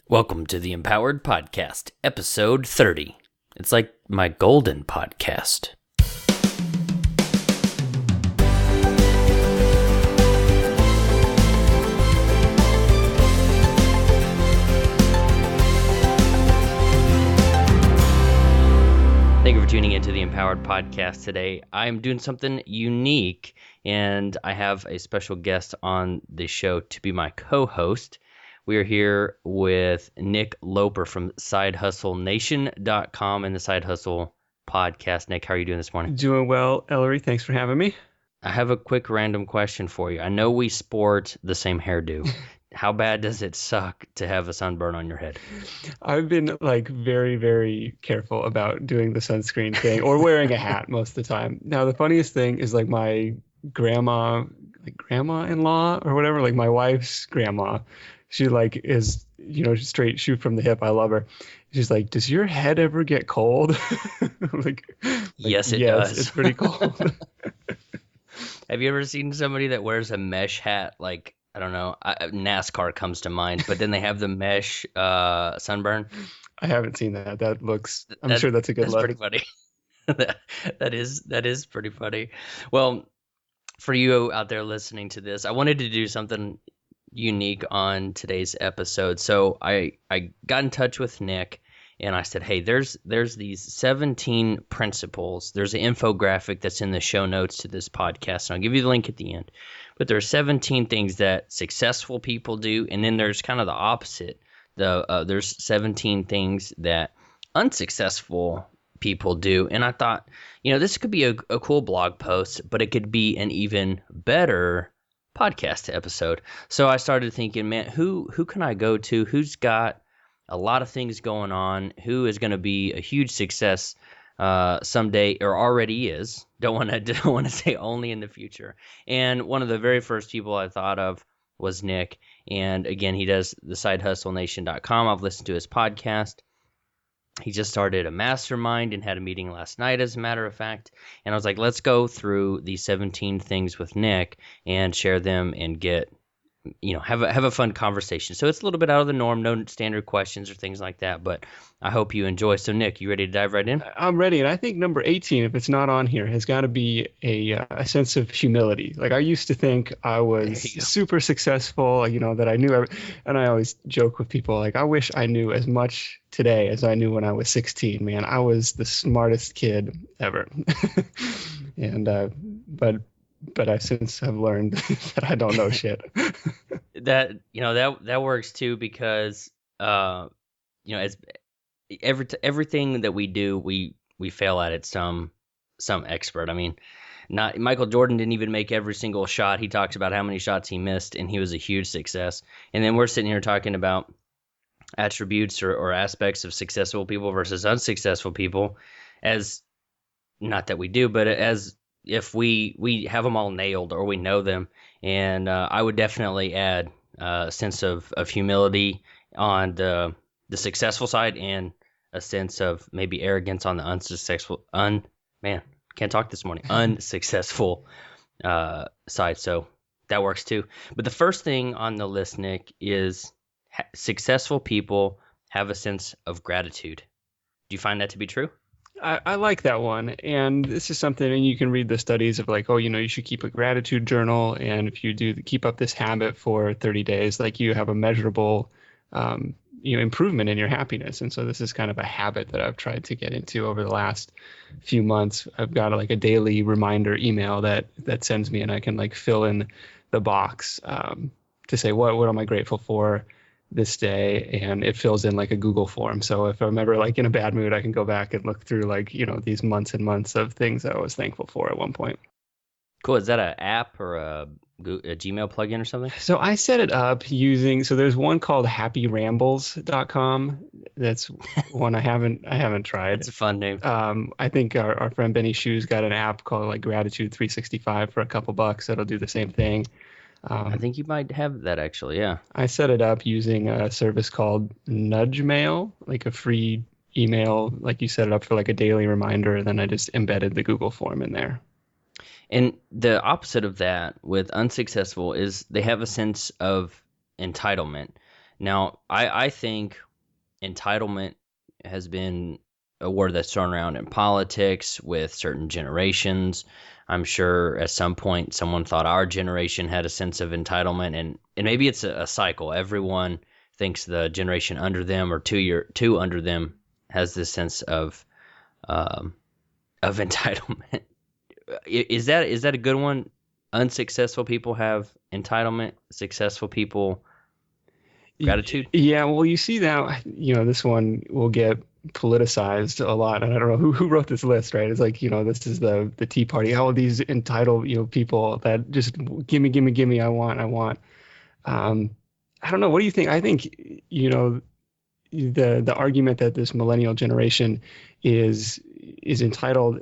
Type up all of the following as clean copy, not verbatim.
Welcome to the Empowered Podcast, episode 30. It's like my golden podcast. Thank you for tuning into the Empowered Podcast today. I'm doing something unique, and I have a special guest on the show to be my co-host. We are here with Nick Loper from SideHustleNation.com and the Side Hustle Podcast. Nick, how are you doing this morning? Doing well, Ellery. Thanks for having me. I have a quick random question for you. I know we sport the same hairdo. How bad does it suck to have a sunburn on your head? I've been very, very careful about doing the sunscreen thing or wearing a hat most of the time. Now, the funniest thing is my grandma-in-law or whatever, my wife's grandma. She is, straight shoot from the hip. I love her. She's like, does your head ever get cold? Yes, it does. It's pretty cold. Have you ever seen somebody that wears a mesh hat? I don't know, NASCAR comes to mind, but then they have the mesh sunburn. I haven't seen that. I'm sure that's a good look. That's pretty funny. that is pretty funny. Well, for you out there listening to this, I wanted to do something unique on today's episode. So I got in touch with Nick and I said, hey, there's these 17 principles. There's an infographic that's in the show notes to this podcast, and I'll give you the link at the end. But there are 17 things that successful people do, and then there's kind of the opposite. There's 17 things that unsuccessful people do. And I thought, this could be a cool blog post, but it could be an even better podcast episode. So I started thinking, man, who can I go to? Who's got a lot of things going on? Who is going to be a huge success someday, or already is? Don't want to say only in the future. And one of the very first people I thought of was Nick. And again, he does the SideHustleNation.com. I've listened to his podcast. He just started a mastermind and had a meeting last night, as a matter of fact. And I was like, let's go through these 17 things with Nick and share them and get, have a fun conversation. So it's a little bit out of the norm, no standard questions or things like that, but I hope you enjoy. So Nick, you ready to dive right in? I'm ready. And I think number 18, if it's not on here, has got to be a sense of humility. I used to think I was super successful, that I knew, and I always joke with people, I wish I knew as much today as I knew when I was 16, man. I was the smartest kid ever. And, but I since have learned that I don't know shit. that works too, because as everything that we do, we fail at it. Some expert. I mean, not Michael Jordan didn't even make every single shot. He talks about how many shots he missed, and he was a huge success. And then we're sitting here talking about attributes or aspects of successful people versus unsuccessful people, as not that we do, but as if we have them all nailed or we know them. And I would definitely add a sense of humility on the successful side, and a sense of maybe arrogance on the unsuccessful side. So that works too. But the first thing on the list, Nick, is successful people have a sense of gratitude. Do you find that to be true? I like that one. And this is something, and you can read the studies of you should keep a gratitude journal. And if you keep up this habit for 30 days, you have a measurable, improvement in your happiness. And so this is kind of a habit that I've tried to get into over the last few months. I've got a daily reminder email that sends me, and I can fill in the box to say, what am I grateful for this day, and it fills in a Google form. So if I'm ever in a bad mood, I can go back and look through these months and months of things that I was thankful for at one point. Cool. Is that an app or a Gmail plugin or something? So I set it up so there's one called happyrambles.com. That's one I haven't tried. It's a fun name. I think our friend Benny Shoe's got an app called Gratitude 365 for a couple bucks that'll do the same thing. I think you might have that actually, yeah. I set it up using a service called Nudge Mail, a free email. You set it up for a daily reminder, and then I just embedded the Google form in there. And the opposite of that with unsuccessful is they have a sense of entitlement. Now, I think entitlement has been a word that's thrown around in politics with certain generations. I'm sure at some point someone thought our generation had a sense of entitlement, and maybe it's a cycle. Everyone thinks the generation under them or two under them has this sense of entitlement. Is that a good one? Unsuccessful people have entitlement. Successful people gratitude. Yeah, well, you see that, this one will get politicized a lot, and I don't know who wrote this list, right? It's like, this is the Tea Party. All of these entitled, people that just gimme, I want. I don't know. What do you think? I think, the argument that this millennial generation is entitled,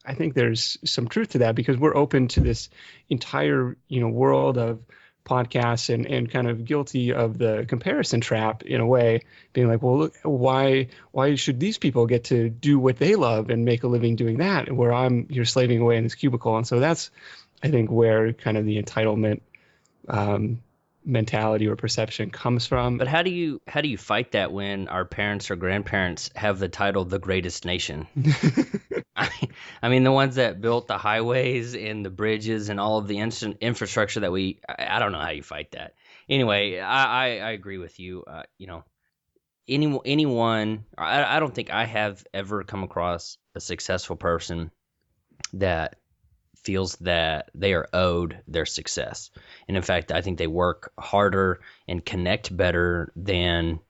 I think there's some truth to that, because we're open to this entire, world of podcasts and kind of guilty of the comparison trap in a way, being like, well, look, why should these people get to do what they love and make a living doing that, where you're slaving away in this cubicle? And so that's, I think, where kind of the entitlement mentality or perception comes from. But how do you fight that when our parents or grandparents have the title "the greatest nation"? I mean, the ones that built the highways and the bridges and all of the infrastructure that I don't know how you fight that. Anyway, I agree with you. Anyone, I don't think I have ever come across a successful person that feels that they are owed their success. And in fact, I think they work harder and connect better than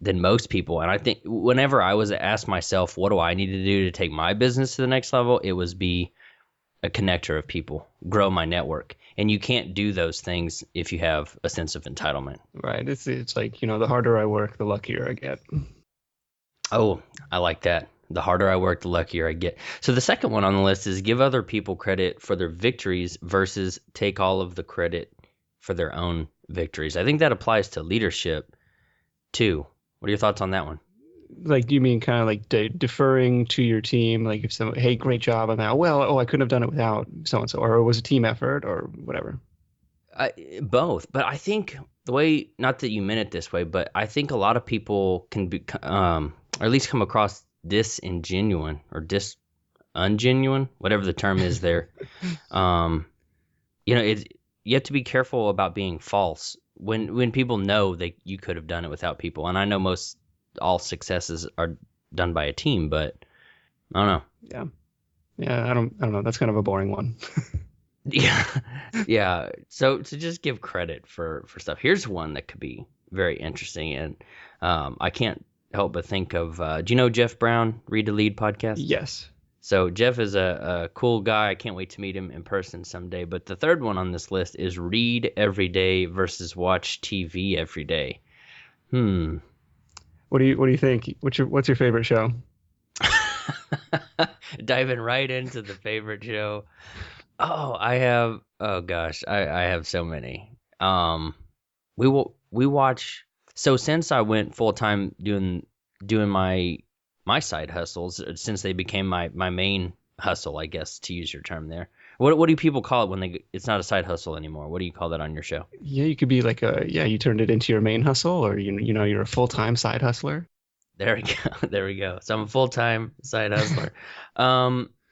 most people. And I think whenever I was asked myself, what do I need to do to take my business to the next level? It was be a connector of people, grow my network. And you can't do those things if you have a sense of entitlement. Right. It's like, the harder I work, the luckier I get. Oh, I like that. The harder I work, the luckier I get. So the second one on the list is give other people credit for their victories versus take all of the credit for their own victories. I think that applies to leadership too. What are your thoughts on that one? Like, do you mean kind of like deferring to your team? Like if someone, hey, great job on that. Well, I couldn't have done it without so-and-so, or it was a team effort or whatever. Both. But I think the way, not that you meant it this way, but I think a lot of people can be, or at least come across disingenuine or ungenuine, whatever the term is there. You have to be careful about being false when people know that you could have done it without people. And I know all successes are done by a team, but I don't know. Yeah. I don't know. That's kind of a boring one. Yeah. So to just give credit for stuff. Here's one that could be very interesting, and I can't help but think of, do you know Jeff Brown, Read to Lead podcast? Yes. So Jeff is a cool guy. I can't wait to meet him in person someday. But the third one on this list is read every day versus watch TV every day. What do you think? What's your favorite show? Diving right into the favorite show. Oh gosh, I have so many. We watch. So since I went full time doing my side hustles, since they became my main hustle, I guess, to use your term there. What do people call it when it's not a side hustle anymore? What do you call that on your show? Yeah, you could be like you turned it into your main hustle, or you're a full-time side hustler. There we go. There we go. So I'm a full-time side hustler.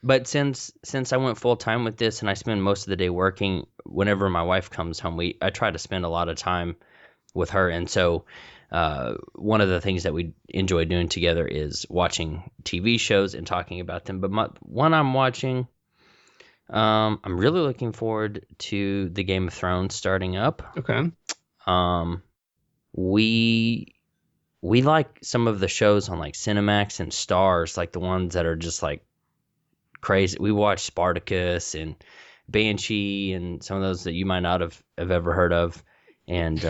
But since I went full-time with this and I spend most of the day working, whenever my wife comes home, I try to spend a lot of time with her. And so one of the things that we enjoy doing together is watching TV shows and talking about them. But one I'm watching, I'm really looking forward to the Game of Thrones starting up. Okay. We like some of the shows on like Cinemax and Stars, like the ones that are just like crazy. We watch Spartacus and Banshee and some of those that you might not have ever heard of. And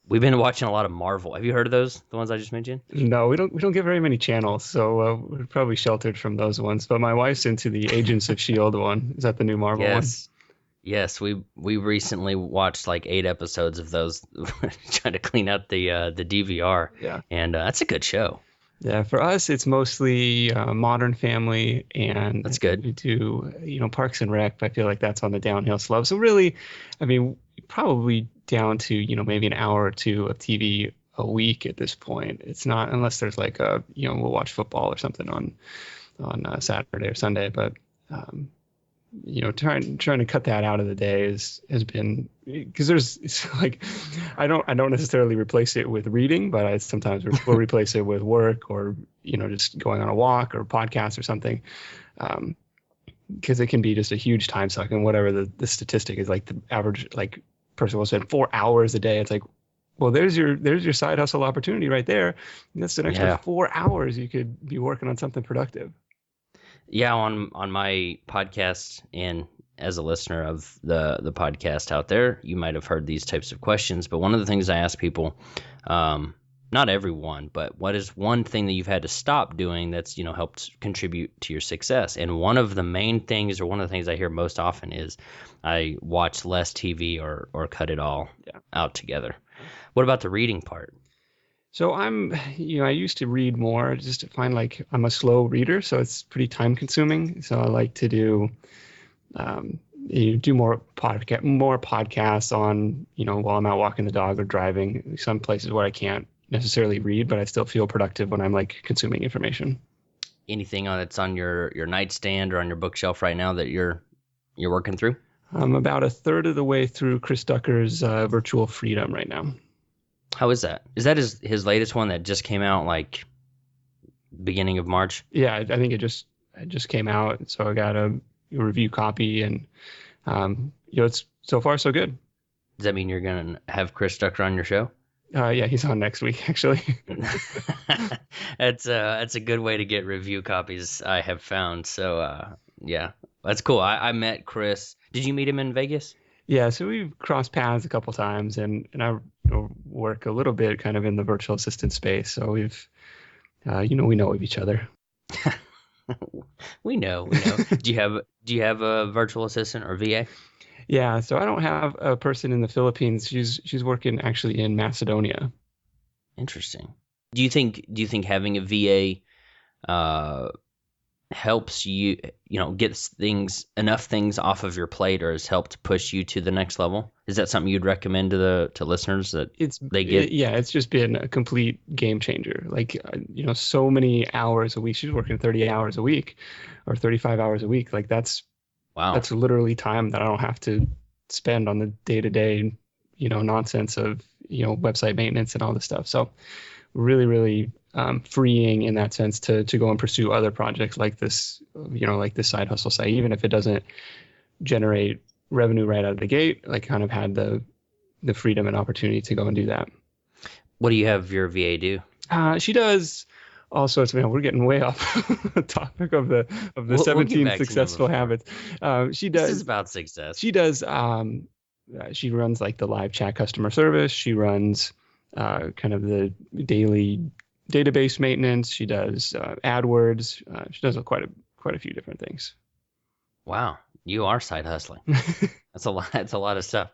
we've been watching a lot of Marvel. Have you heard of those? The ones I just mentioned? No, we don't get very many channels, so we're probably sheltered from those ones. But my wife's into the Agents of S.H.I.E.L.D. one. Is that the new Marvel one? Yes. We recently watched like 8 episodes of those, trying to clean out the DVR. Yeah, and that's a good show. Yeah, for us, it's mostly Modern Family, and that's good. We do, Parks and Rec. But I feel like that's on the downhill slope. So really, I mean, probably down to, maybe an hour or two of TV a week at this point. It's not, unless there's like we'll watch football or something on Saturday or Sunday, but trying to cut that out of the day has been, because it's like I don't necessarily replace it with reading, but I sometimes will replace it with work or just going on a walk or podcast or something, because it can be just a huge time suck. And whatever the statistic is, like the average like person will spend 4 hours a day. It's like, well, there's your side hustle opportunity right there. That's an extra 4 hours you could be working on something productive. Yeah, on my podcast, and as a listener of the podcast out there, you might have heard these types of questions. But one of the things I ask people, not everyone, but what is one thing that you've had to stop doing that's helped contribute to your success? And one of the main things, or one of the things I hear most often, is I watch less TV or cut it all out together. What about the reading part? So I used to read more just to find, like, I'm a slow reader, so it's pretty time consuming. So I like to do more podcasts on, while I'm out walking the dog or driving. Some places where I can't necessarily read, but I still feel productive when I'm like consuming information. Anything that's on your nightstand or on your bookshelf right now that you're working through? I'm about a third of the way through Chris Ducker's Virtual Freedom right now. How is that? Is that his latest one that just came out like beginning of March? Yeah, I think it just came out, so I got a review copy, and it's so far so good. Does that mean you're gonna have Chris Ducker on your show? Yeah, he's on next week actually. That's a good way to get review copies, I have found. So yeah, that's cool. I met Chris. Did you meet him in Vegas? Yeah, so we've crossed paths a couple times, and I work a little bit kind of in the virtual assistant space. So we've, we know of each other. We know. Do you have a virtual assistant or VA? Yeah, so I don't have a person in the Philippines. She's working actually in Macedonia. Interesting. Do you think having a VA helps you, get enough things off of your plate, or has helped push you to the next level? Is that something you'd recommend to listeners that they get? It's just been a complete game changer. Like, so many hours a week. She's working 30 hours a week or 35 hours a week. Like that's literally time that I don't have to spend on the day-to-day, nonsense of, website maintenance and all this stuff. So really, really freeing in that sense to go and pursue other projects like this, like this side hustle site, even if it doesn't generate revenue right out of the gate. Like, kind of had the freedom and opportunity to go and do that. What do you have your VA do? She does all sorts. Man, we're getting way off the topic of the 17 successful habits. She does. This is about success. She does. She runs like the live chat customer service. She runs kind of the daily database maintenance. She does AdWords. She does quite a few different things. Wow, you are side hustling. That's a lot. That's a lot of stuff.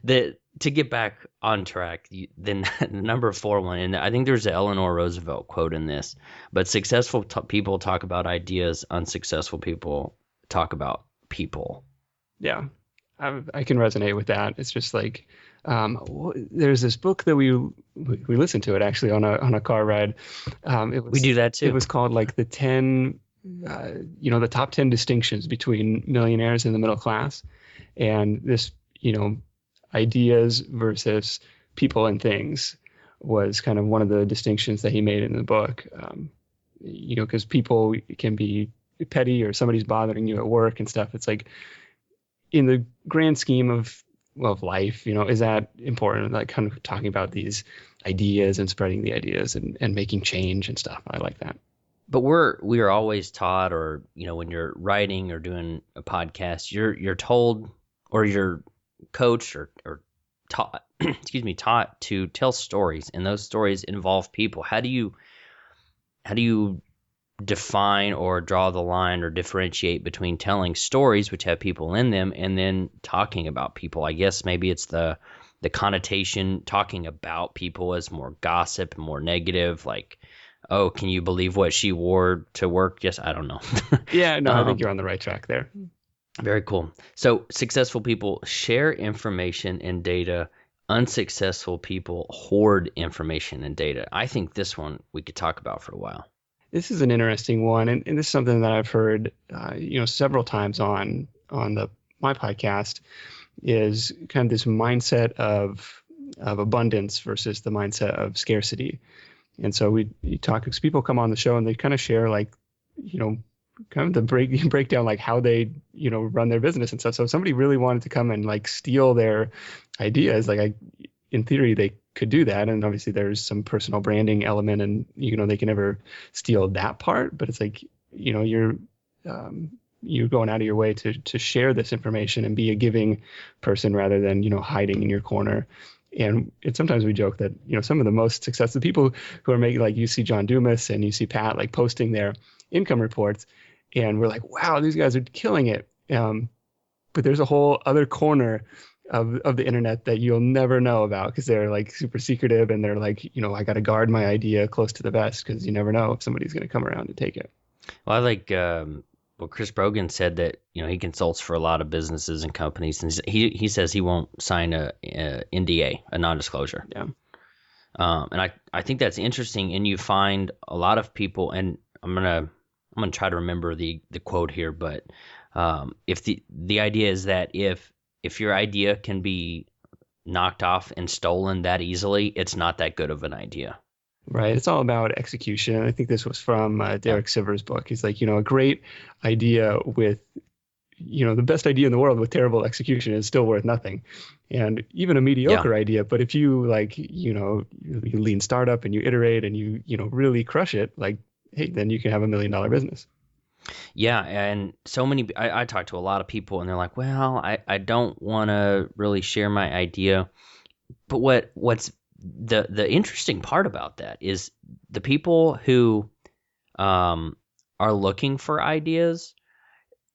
To get back on track, the number 4 one, and I think there's an Eleanor Roosevelt quote in this, but successful people talk about ideas, unsuccessful people talk about people. Yeah, I can resonate with that. It's just like, there's this book that we listened to it actually on a car ride. We do that too. It was called like the 10, the top 10 distinctions between millionaires and the middle class, and this, ideas versus people and things was kind of one of the distinctions that he made in the book. Because people can be petty, or somebody's bothering you at work and stuff. It's like, in the grand scheme of life, is that important? Like, kind of talking about these ideas and spreading the ideas and making change and stuff. I like that. But we are always taught, or when you're writing or doing a podcast, you're told, or you're coached or taught taught to tell stories, and those stories involve people. How do you define or draw the line or differentiate between telling stories which have people in them and then talking about people? I guess maybe it's the connotation, talking about people as more gossip, more negative, like, oh, can you believe what she wore to work? Yes, I don't know. Yeah, no, I think you're on the right track there. Very cool. So successful people share information and data unsuccessful people hoard information and data. I think this one we could talk about for a while. This is an interesting one, and this is something that I've heard, several times on my podcast, is kind of this mindset of abundance versus the mindset of scarcity. And so we talk, because people come on the show and they kind of share, like, kind of the breakdown, like how they, run their business and stuff. So if somebody really wanted to come and like steal their ideas, like, in theory, they could do that. And obviously there's some personal branding element, and, they can never steal that part, but it's like, you're going out of your way to share this information and be a giving person rather than, hiding in your corner. And sometimes we joke that, some of the most successful people who are making, like, you see John Dumas and you see Pat, like, posting their income reports, and we're like, wow, these guys are killing it. But there's a whole other corner of the internet that you'll never know about, because they're like super secretive, and they're like, I got to guard my idea close to the vest, because you never know if somebody's going to come around and take it. Well, I like what Chris Brogan said, that he consults for a lot of businesses and companies, and he says he won't sign a NDA, a non-disclosure. Yeah. And I think that's interesting, and you find a lot of people, and I'm gonna try to remember the quote here, but if the idea is that if your idea can be knocked off and stolen that easily, it's not that good of an idea. Right. It's all about execution. I think this was from Derek Sivers' book. He's like, a great idea with, the best idea in the world with terrible execution is still worth nothing. And even a mediocre idea, but if you, like, you lean startup and you iterate and you really crush it, like, hey, then you can have $1 million business. Yeah, and so many, I talk to a lot of people, and they're like, well, I don't want to really share my idea. But what's the interesting part about that is the people who are looking for ideas,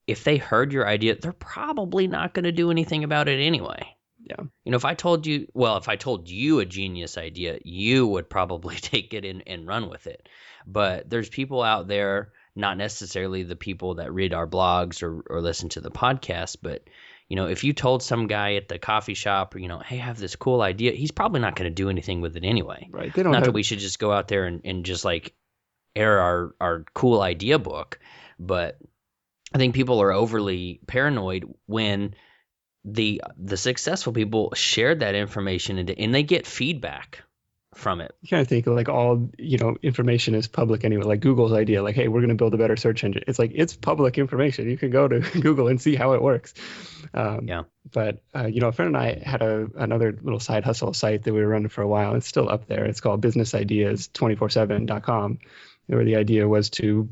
if they heard your idea, they're probably not going to do anything about it anyway. Yeah. If I told you a genius idea, you would probably take it and run with it. But there's people out there, not necessarily the people that read our blogs or listen to the podcast, but if you told some guy at the coffee shop, or, hey, I have this cool idea, he's probably not going to do anything with it anyway. Right. Not that we should just go out there and just like air our cool idea book, but I think people are overly paranoid when the successful people share that information and they get feedback from it. You kind of think like all, information is public anyway, like Google's idea, like, hey, we're going to build a better search engine. It's like, it's public information. You can go to Google and see how it works. But, a friend and I had another little side hustle site that we were running for a while. It's still up there. It's called businessideas247.com, where the idea was to,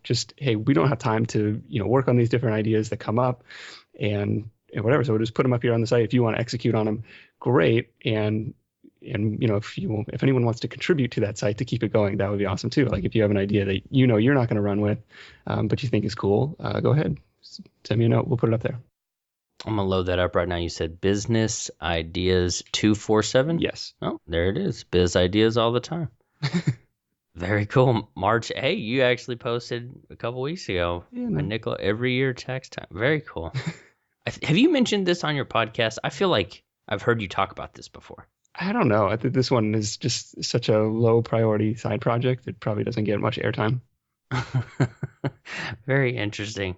just, hey, we don't have time to, work on these different ideas that come up and whatever. So we'll just put them up here on the site. If you want to execute on them, great. And if anyone wants to contribute to that site to keep it going, that would be awesome too. Like, if you have an idea that you're not going to run with, but you think is cool, go ahead, send me a note. We'll put it up there. I'm gonna load that up right now. You said Business Ideas 247? Yes. Oh, there it is. Biz Ideas all the time. Very cool. March. Hey, you actually posted a couple weeks ago. Yeah, a nickel every year tax time. Very cool. Have you mentioned this on your podcast? I feel like I've heard you talk about this before. I don't know. I think this one is just such a low priority side project. It probably doesn't get much airtime. Very interesting.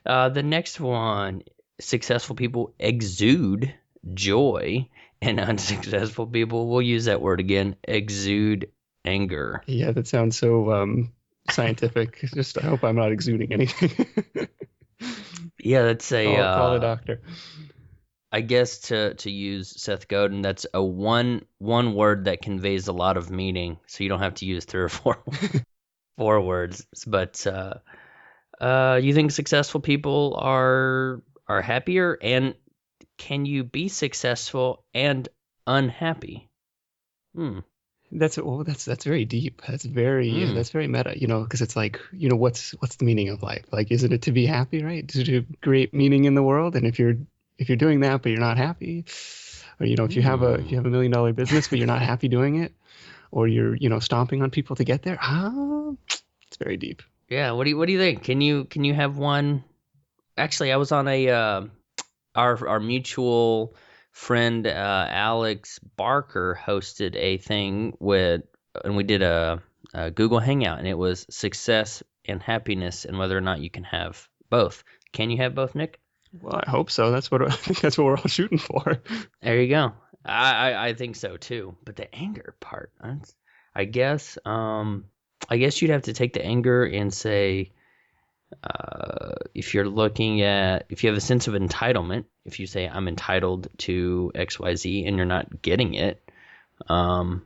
The next one, successful people exude joy, and unsuccessful people, we'll use that word again, exude anger. Yeah, that sounds so scientific. Just, I hope I'm not exuding anything. Yeah, that's a call the doctor. I guess to use Seth Godin, that's a one word that conveys a lot of meaning, so you don't have to use 3 or 4 words. But you think successful people are happier, and can you be successful and unhappy? That's very deep. That's very that's very meta. Because it's like, what's the meaning of life? Like, isn't it to be happy, right? To create meaning in the world? And if you're doing that but you're not happy, or if you have a $1 million business but you're not happy doing it, or you're stomping on people to get there, it's very deep. Yeah. What do you think? Can you have one? Actually, I was on our mutual friend Alex Barker hosted a thing and we did a Google Hangout, and it was success and happiness, and whether or not you can have both. Can you have both, Nick? Well, I hope so. That's what I think. That's what we're all shooting for. There you go. I think so too. But the anger part, I guess you'd have to take the anger and say, if you have a sense of entitlement, if you say I'm entitled to XYZ and you're not getting it, that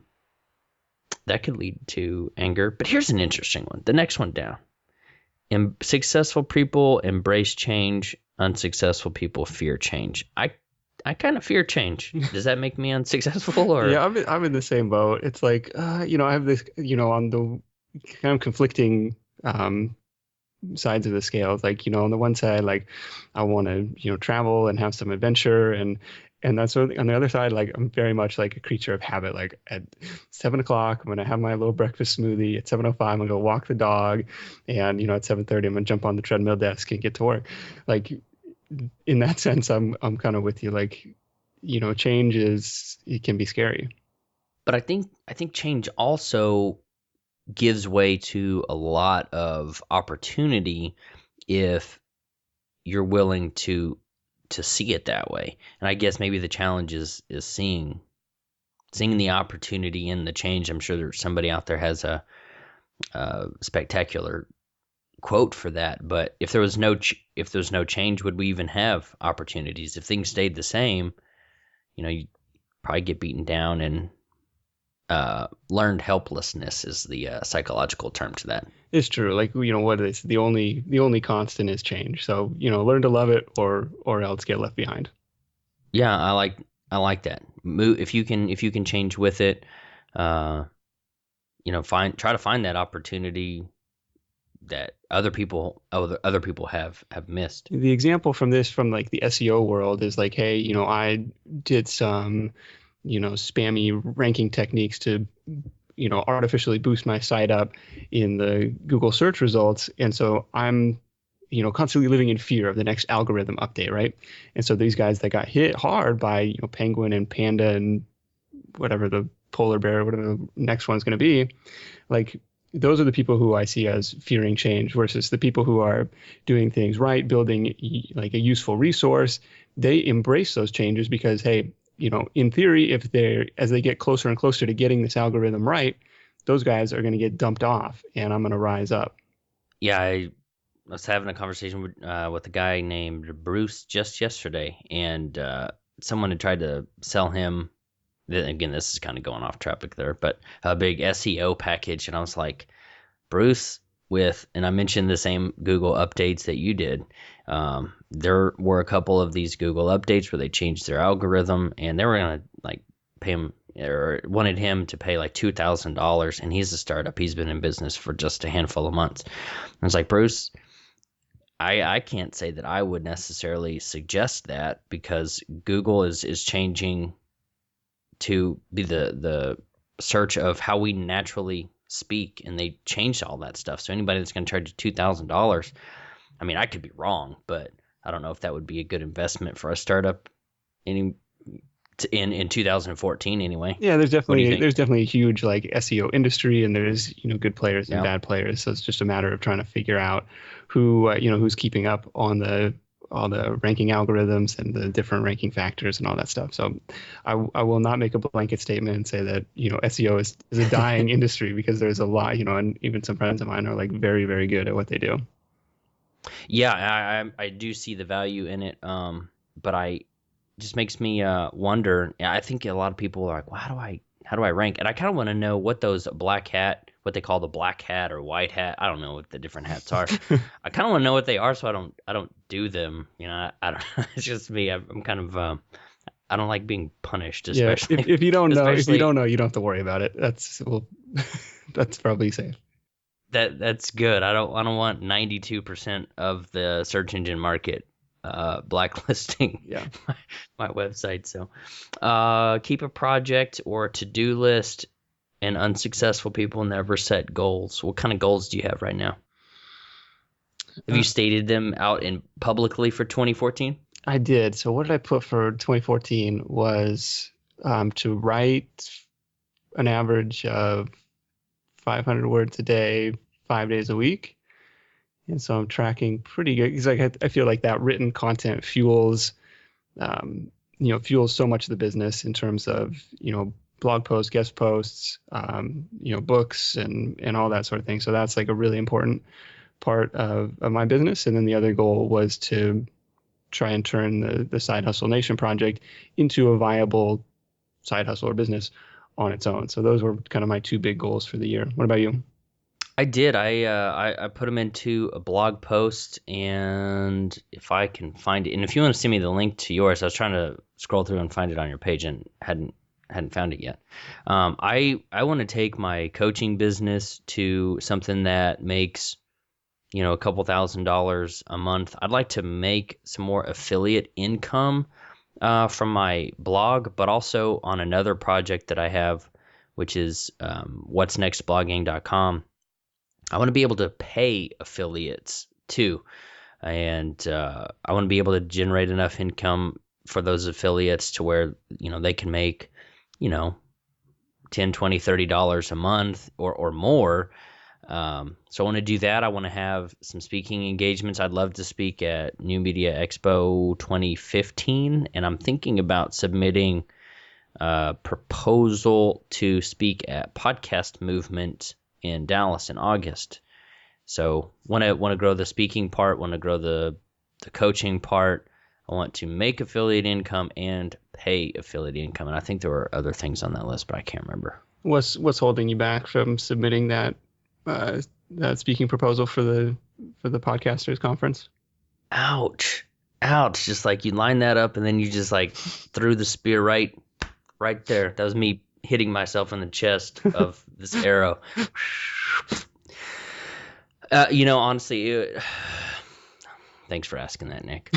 could lead to anger. But here's an interesting one. The next one down. Successful people embrace change. Unsuccessful people fear change. I kind of fear change. Does that make me unsuccessful? Or Yeah, I'm in the same boat. It's like, I have this, on the kind of conflicting sides of the scale. It's like, on the one side, like I want to, travel and have some adventure, and that's on the other side, like I'm very much like a creature of habit. Like at 7 o'clock, I'm gonna have my little breakfast smoothie. At 7:05, I'm gonna go walk the dog, and at 7:30, I'm gonna jump on the treadmill desk and get to work. Like in that sense, I'm kind of with you. Like, change it can be scary. But I think change also gives way to a lot of opportunity if you're willing to see it that way. And I guess maybe the challenge is seeing the opportunity in the change. I'm sure there's somebody out there has a spectacular quote for that. But if there was no change, would we even have opportunities? If things stayed the same, you'd probably get beaten down, and learned helplessness is the psychological term to that. It's true. Like, what is the only constant is change. So, learn to love it or else get left behind. Yeah, I like that. Move if you can change with it. Try to find that opportunity that other people have missed. The example from like the SEO world is like, hey, I did some, spammy ranking techniques to, artificially boost my site up in the Google search results. And so I'm, constantly living in fear of the next algorithm update, right? And so these guys that got hit hard by, penguin and panda and whatever the polar bear, whatever the next one's going to be, like those are the people who I see as fearing change versus the people who are doing things right, building like a useful resource. They embrace those changes because, hey, in theory, as they get closer and closer to getting this algorithm right, those guys are going to get dumped off, and I'm going to rise up. Yeah, I was having a conversation with a guy named Bruce just yesterday, and someone had tried to sell him. Again, this is kind of going off topic there, but a big SEO package, and I was like, Bruce, and I mentioned the same Google updates that you did. There were a couple of these Google updates where they changed their algorithm, and they were gonna like pay him or wanted him to pay like $2,000, and he's a startup. He's been in business for just a handful of months. I was like, Bruce, I can't say that I would necessarily suggest that because Google is changing to be the search of how we naturally speak, and they changed all that stuff. So anybody that's going to charge you $2,000, I mean, I could be wrong, but I don't know if that would be a good investment for a startup in 2014 anyway. Yeah, there's definitely a huge like SEO industry, and there's good players and bad players. So it's just a matter of trying to figure out who who's keeping up on all the ranking algorithms and the different ranking factors and all that stuff. So I will not make a blanket statement and say that, SEO is a dying industry, because there's a lot, and even some friends of mine are like very, very good at what they do. Yeah, I do see the value in it. But it just makes me wonder. I think a lot of people are like, well, how do I rank? And I kind of want to know what what they call the black hat or white hat. I don't know what the different hats are. I kind of want to know what they are, so I don't do them. I don't. It's just me. I'm kind of. I don't like being punished, especially. Yeah, if you don't know, you don't have to worry about it. That's probably safe. That's good. I don't want 92% of the search engine market blacklisting my website. So keep a project or to-do list, and unsuccessful people never set goals. What kind of goals do you have right now? Have you stated them out publicly for 2014? I did. So what did I put for 2014 was to write an average of 500 words a day, 5 days a week. And so I'm tracking pretty good because I feel like that written content fuels so much of the business in terms of, blog posts, guest posts, books and all that sort of thing. So that's like a really important part of my business. And then the other goal was to try and turn the Side Hustle Nation project into a viable side hustle or business on its own. So those were kind of my two big goals for the year. What about you? I did. I put them into a blog post, and if I can find it, and if you want to send me the link to yours, I was trying to scroll through and find it on your page and hadn't found it yet. I want to take my coaching business to something that makes a couple $1,000s a month. I'd like to make some more affiliate income from my blog, but also on another project that I have, which is what'snextblogging.com. I want to be able to pay affiliates too. And I want to be able to generate enough income for those affiliates to where, they can make, $10, $20, $30 a month or more. So I want to do that. I want to have some speaking engagements. I'd love to speak at New Media Expo 2015, and I'm thinking about submitting a proposal to speak at Podcast Movement in Dallas in August. So want to grow the speaking part, want to grow the coaching part. I want to make affiliate income and pay affiliate income, and I think there were other things on that list, but I can't remember. What's holding you back from submitting that speaking proposal for the podcasters conference? Ouch. Just like you line that up and then you just like threw the spear right there. That was me hitting myself in the chest of this arrow. Honestly, thanks for asking that, Nick.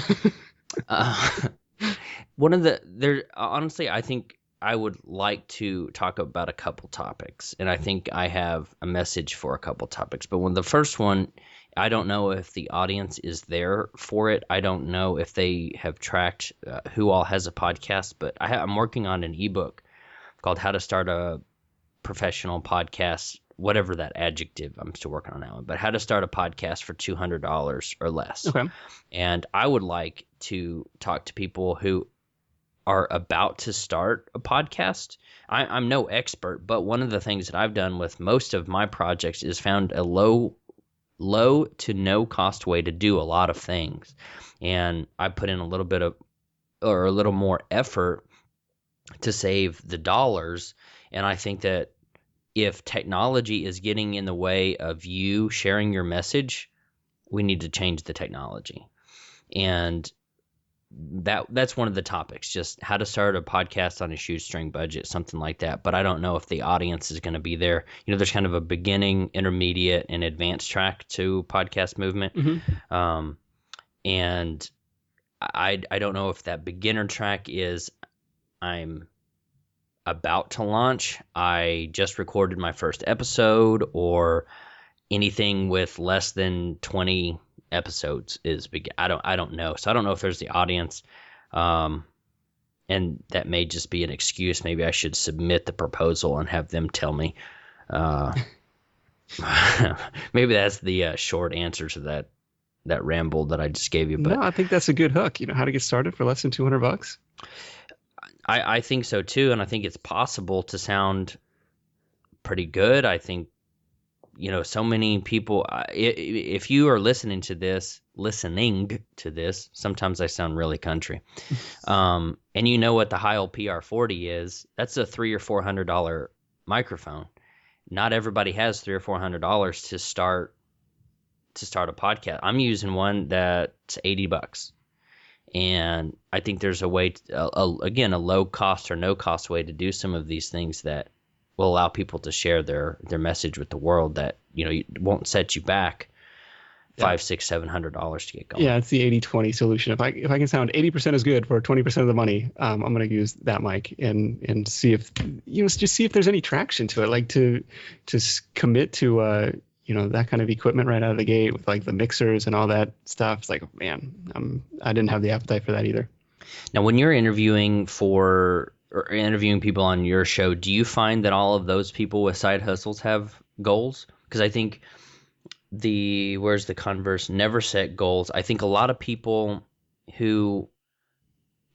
Honestly, I think I would like to talk about a couple topics, and I think I have a message for a couple topics. But the first one, I don't know if the audience is there for it. I don't know if they have tracked who all has a podcast, but I'm working on an ebook called How to Start a Professional Podcast, whatever that adjective, I'm still working on that one, but how to start a podcast for $200 or less. Okay. And I would like to talk to people who are about to start a podcast. I'm no expert, but one of the things that I've done with most of my projects is found a low to no cost way to do a lot of things. And I put in a little bit of, or a little more effort to save the dollars. And I think that if technology is getting in the way of you sharing your message, we need to change the technology. And that's one of the topics, just how to start a podcast on a shoestring budget, something like that. But I don't know if the audience is going to be there. There's kind of a beginning, intermediate, and advanced track to Podcast Movement. Mm-hmm. And I don't know if that beginner track is I'm about to launch, I just recorded my first episode, or anything with less than 20 episodes is big. I don't know. So I don't know if there's the audience, and that may just be an excuse. Maybe I should submit the proposal and have them tell me. Maybe that's the short answer to that ramble that I just gave you. But no, I think that's a good hook. How to get started for less than $200. I think so too, and I think it's possible to sound pretty good. I think, so many people, if you are listening to this, sometimes I sound really country, and you know what the Heil PR40 is, that's a $300 or $400 microphone. Not everybody has $300 or $400 to start a podcast. I'm using one that's $80. And I think there's a way, again, a low cost or no cost way to do some of these things that will allow people to share their message with the world that, won't set you back $500, $600, $700 to get going. Yeah, it's the 80-20 solution. If I can sound 80% as good for 20% of the money, I'm going to use that mic and see if, just see if there's any traction to it, like to commit to that kind of equipment right out of the gate with like the mixers and all that stuff. It's like, man, I didn't have the appetite for that either. Now, when you're interviewing people on your show, do you find that all of those people with side hustles have goals? Because I think where's the converse, never set goals. I think a lot of people who,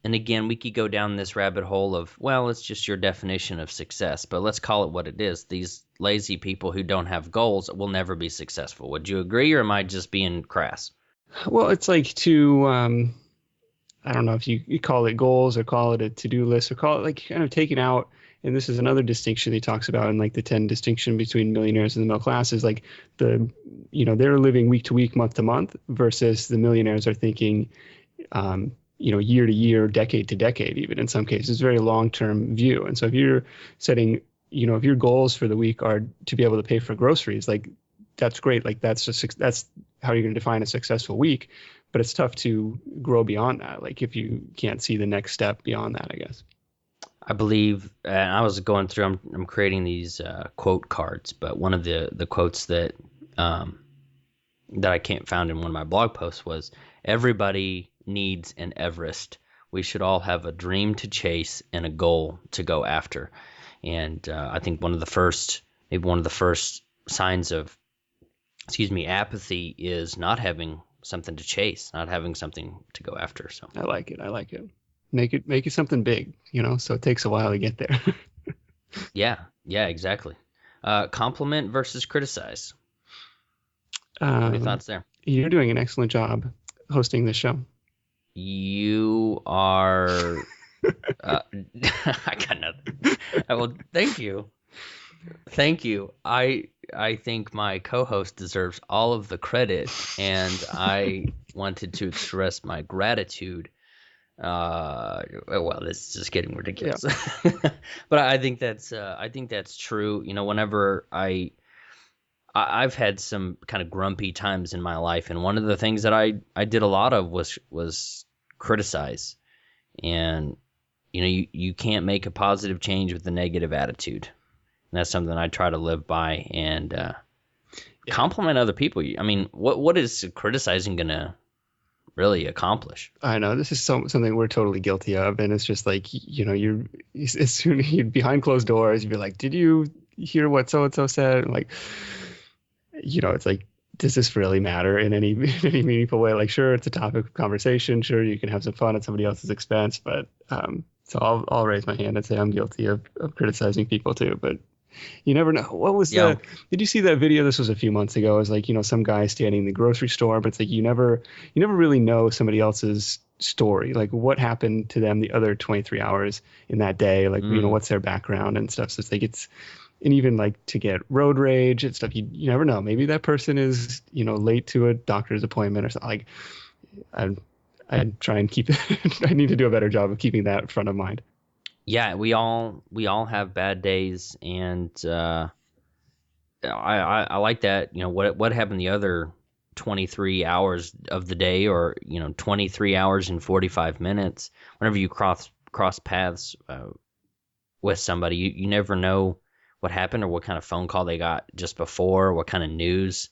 and again, we could go down this rabbit hole of, well, it's just your definition of success, but let's call it what it is. These lazy people who don't have goals will never be successful. Would you agree, or am I just being crass? Well, it's like I don't know if you call it goals or call it a to-do list or call it like kind of taking out. And this is another distinction he talks about in like the 10 distinction between millionaires and the middle class is like they're living week to week, month to month versus the millionaires are thinking, year to year, decade to decade, even in some cases, very long-term view. And so if you're setting, if your goals for the week are to be able to pay for groceries, like that's great. Like that's how you're going to define a successful week. But it's tough to grow beyond that. Like if you can't see the next step beyond that, I guess. I believe, and I was going through, I'm creating these quote cards, but one of the quotes that I can't found in one of my blog posts was, everybody needs an Everest. We should all have a dream to chase and a goal to go after. And I think one of the first signs of, apathy is not having something to chase, not having something to go after. So I like it. Make it something big, so it takes a while to get there. Yeah, exactly. Compliment versus criticize. What are your thoughts there? You're doing an excellent job hosting this show. You are. I got nothing. Well, thank you. I think my co-host deserves all of the credit, and I wanted to express my gratitude. Well, this is just getting ridiculous. Yeah. But I think that's true. Whenever I've had some kind of grumpy times in my life, and one of the things that I did a lot of was criticize. And you can't make a positive change with a negative attitude. And that's something I try to live by, and compliment other people. I mean, what is criticizing gonna really accomplish? I know this is something we're totally guilty of, and it's just like you're as soon as you're behind closed doors, you'd be like, "Did you hear what so and so said?" And like, it's like, does this really matter in any meaningful way? Like, sure, it's a topic of conversation. Sure, you can have some fun at somebody else's expense, but so I'll raise my hand and say I'm guilty of criticizing people too, but. You never know. What was did you see that video? This was a few months ago. It was like, some guy standing in the grocery store, but it's like, you never really know somebody else's story. Like what happened to them the other 23 hours in that day? Like, what's their background and stuff. So it's like, and even like to get road rage and stuff, you never know. Maybe that person is, late to a doctor's appointment or something. Like I try and keep it. I need to do a better job of keeping that front of mind. Yeah, we all have bad days, and I like that. What happened the other 23 hours of the day, or 23 hours and 45 minutes. Whenever you cross paths with somebody, you never know what happened or what kind of phone call they got just before, what kind of news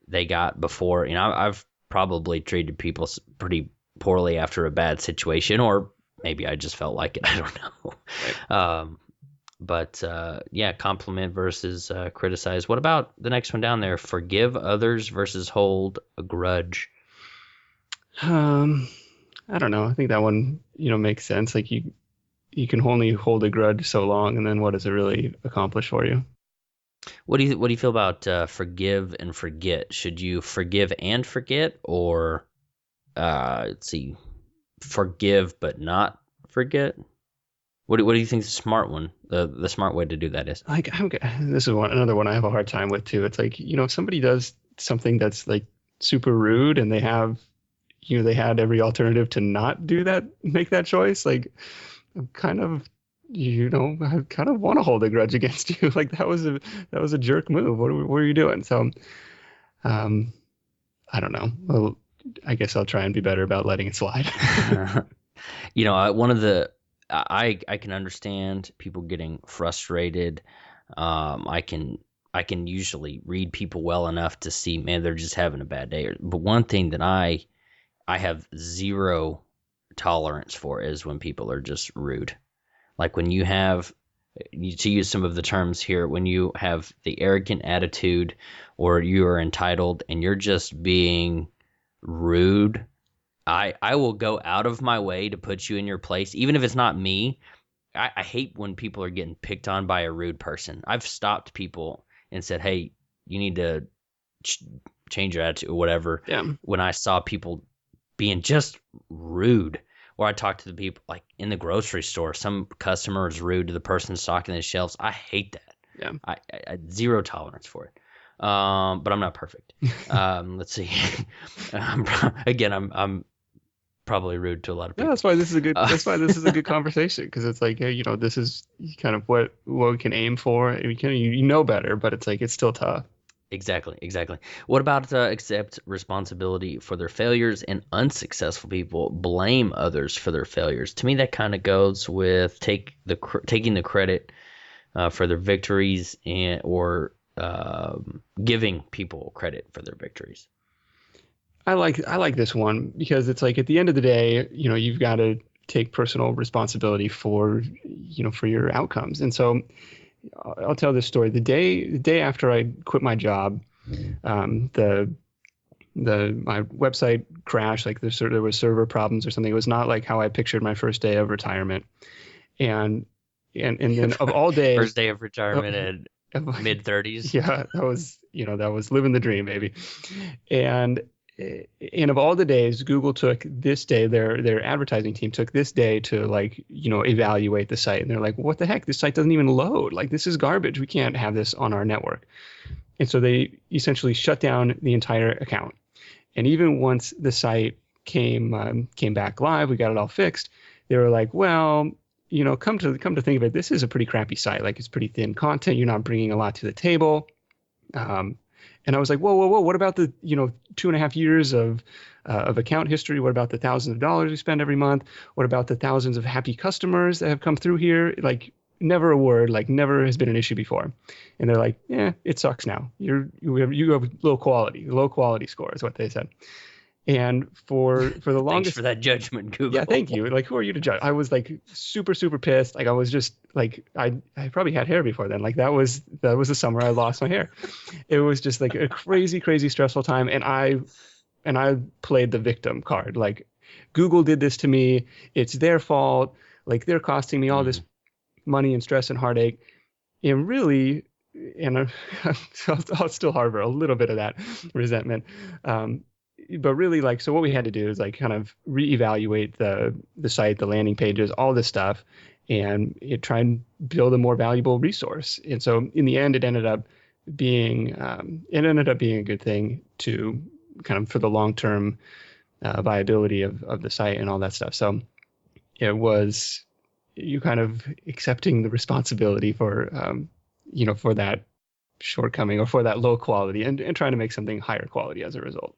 they got before. I've probably treated people pretty poorly after a bad situation, or maybe I just felt like it. I don't know. Right. But compliment versus criticize. What about the next one down there? Forgive others versus hold a grudge. I don't know. I think that one, makes sense. Like you can only hold a grudge so long, and then what does it really accomplish for you? What do you feel about forgive and forget? Should you forgive and forget, or let's see, forgive but not forget? What do you think the smart one, the smart way to do that is? Like, this is another one I have a hard time with too. It's like, if somebody does something that's like super rude, and they have, they had every alternative to not do that, make that choice. Like, I'm kind of, I kind of want to hold a grudge against you. Like that was a jerk move. What are you doing? So, I don't know. Well, I guess I'll try and be better about letting it slide. One of the, I can understand people getting frustrated. I can I can usually read people well enough to see, man, they're just having a bad day. But one thing that I have zero tolerance for is when people are just rude. Like when you have, to use some of the terms here, when you have the arrogant attitude or you are entitled and you're just being rude, I will go out of my way to put you in your place, even if it's not me. I hate when people are getting picked on by a rude person. I've stopped people and said, hey, you need to change your attitude or whatever. Yeah. When I saw people being just rude, or I talked to the people like in the grocery store, some customer is rude to the person stocking the shelves. I hate that. Yeah. I zero tolerance for it. But I'm not perfect. Let's see. Again, I'm probably rude to a lot of people. Yeah, that's why this is a good. That's why this is a good conversation, because it's like, hey, you know, this is kind of what we can aim for. And we can, you know better, but it's like it's still tough. Exactly. What about accept responsibility for their failures, and unsuccessful people blame others for their failures? To me, that kind of goes with taking the credit for their victories or giving people credit for their victories. I like this one because it's like at the end of the day, you know, you've got to take personal responsibility for, you know, for your outcomes. And so I'll tell this story. The day after I quit my job, my website crashed. Like there was server problems or something. It was not like how I pictured my first day of retirement. And then of all days, first day of retirement at mid-30s. Yeah, that was living the dream, baby. And of all the days, Google took this day, their advertising team took this day to, like, you know, evaluate the site. And they're like, what the heck? This site doesn't even load. Like, this is garbage. We can't have this on our network. And so they essentially shut down the entire account. And even once the site came back live, we got it all fixed. They were like, well, you know, come to think of it, this is a pretty crappy site. Like, it's pretty thin content. You're not bringing a lot to the table. And I was like, whoa, what about the, you know, 2.5 years of account history? What about the thousands of dollars we spend every month? What about the thousands of happy customers that have come through here? Like, never a word, like never has been an issue before. And they're like, yeah, it sucks now. You have low quality score is what they said. And for the longest, thanks for that judgment, Google. Yeah, thank you. Like, who are you to judge? I was like super pissed. Like, I was just like, I probably had hair before then. Like, that was the summer I lost my hair. It was just like a crazy stressful time. And I played the victim card. Like, Google did this to me. It's their fault. Like, they're costing me all this money and stress and heartache. And really, and I'll still harbor a little bit of that resentment. But really, like, so what we had to do is like kind of reevaluate the site, the landing pages, all this stuff, and try and build a more valuable resource. And so in the end, it ended up being a good thing to kind of for the long-term viability of the site and all that stuff. So it was you kind of accepting the responsibility for you know, for that shortcoming or for that low quality, and trying to make something higher quality as a result.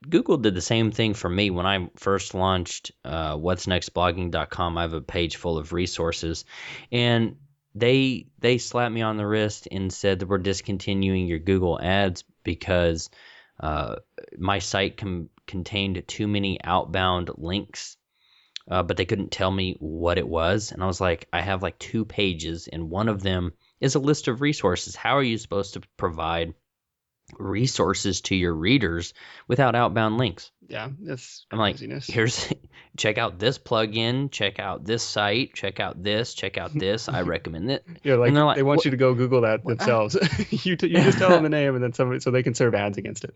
Google did the same thing for me when I first launched what'snextblogging.com. I have a page full of resources, and they slapped me on the wrist and said that we're discontinuing your Google ads because my site contained too many outbound links, but they couldn't tell me what it was. And I was like, I have like 2 pages, and one of them is a list of resources. How are you supposed to provide resources to your readers without outbound links? Yeah, that's craziness. I'm like, check out this plugin, check out this site, check out this. I recommend it. Yeah, like, they want you to go Google that themselves. You just tell them the name, and then somebody, so they can serve ads against it.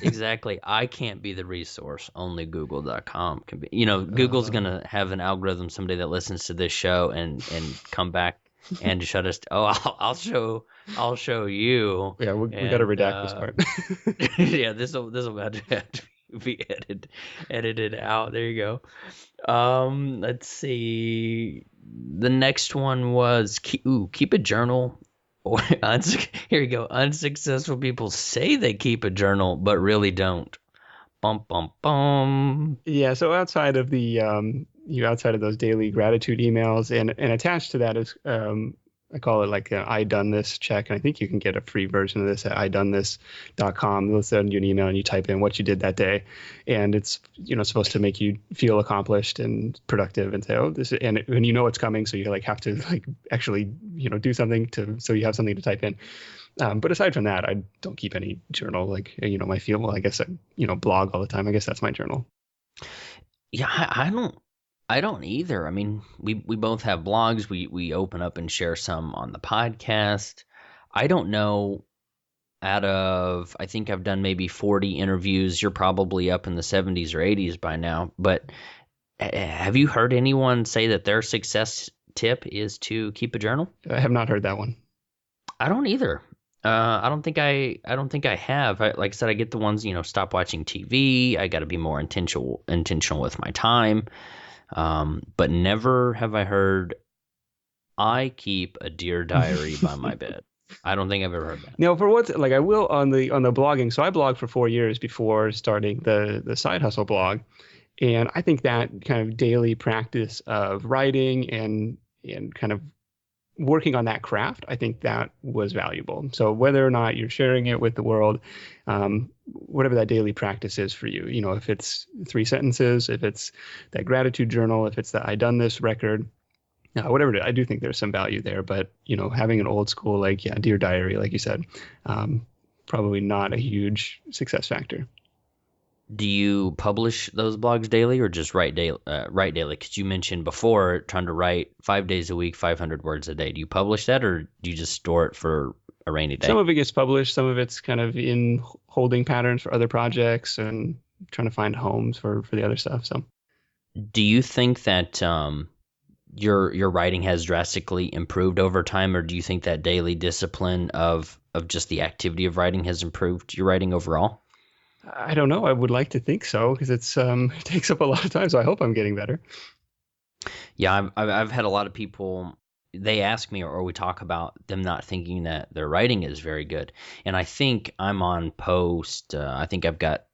Exactly. I can't be the resource. Only Google.com can be. You know, Google's gonna have an algorithm someday that listens to this show and come back and shut us. I'll show you. Yeah, we got to redact this part. Yeah, this will have to be edited out. There you go. Let's see. The next one was keep a journal. Or here you go. Unsuccessful people say they keep a journal, but really don't. Bum bum bum. Yeah. So outside of the outside of those daily gratitude emails, and attached to that is I call it like an I done this check. And I think you can get a free version of this at idonethis.com. They'll send you an email and you type in what you did that day. And it's, supposed to make you feel accomplished and productive and say, oh, and it's coming. So you like have to like actually, do something so you have something to type in. But aside from that, I don't keep any journal, like, my field. Well, I guess I, blog all the time. I guess that's my journal. Yeah, I don't either. I mean, we both have blogs. We open up and share some on the podcast. I don't know, I think I've done maybe 40 interviews. You're probably up in the 70s or 80s by now. But have you heard anyone say that their success tip is to keep a journal? I have not heard that one. I don't either. I don't think I have. Like I said, I get the ones, stop watching TV. I got to be more intentional with my time. But never have I heard I keep a dear diary by my bed. I don't think I've ever heard that. Now, for what, like, I will on the blogging. So I blogged for 4 years before starting the side hustle blog, and I think that kind of daily practice of writing and kind of working on that craft, I think that was valuable. So whether or not you're sharing it with the world, whatever that daily practice is for you, if it's 3 sentences, if it's that gratitude journal, if it's the I done this record, whatever it is, I do think there's some value there. But, having an old school, like, dear diary, like you said, probably not a huge success factor. Do you publish those blogs daily or just write daily? Because you mentioned before trying to write 5 days a week, 500 words a day. Do you publish that, or do you just store it for a rainy day? Some of it gets published. Some of it's kind of in holding patterns for other projects and trying to find homes for the other stuff. So, do you think that your writing has drastically improved over time, or do you think that daily discipline of just the activity of writing has improved your writing overall? I don't know. I would like to think so, because it takes up a lot of time. So I hope I'm getting better. Yeah, I've had a lot of people. They ask me, or we talk about them not thinking that their writing is very good, and I think I'm on post. I think I've got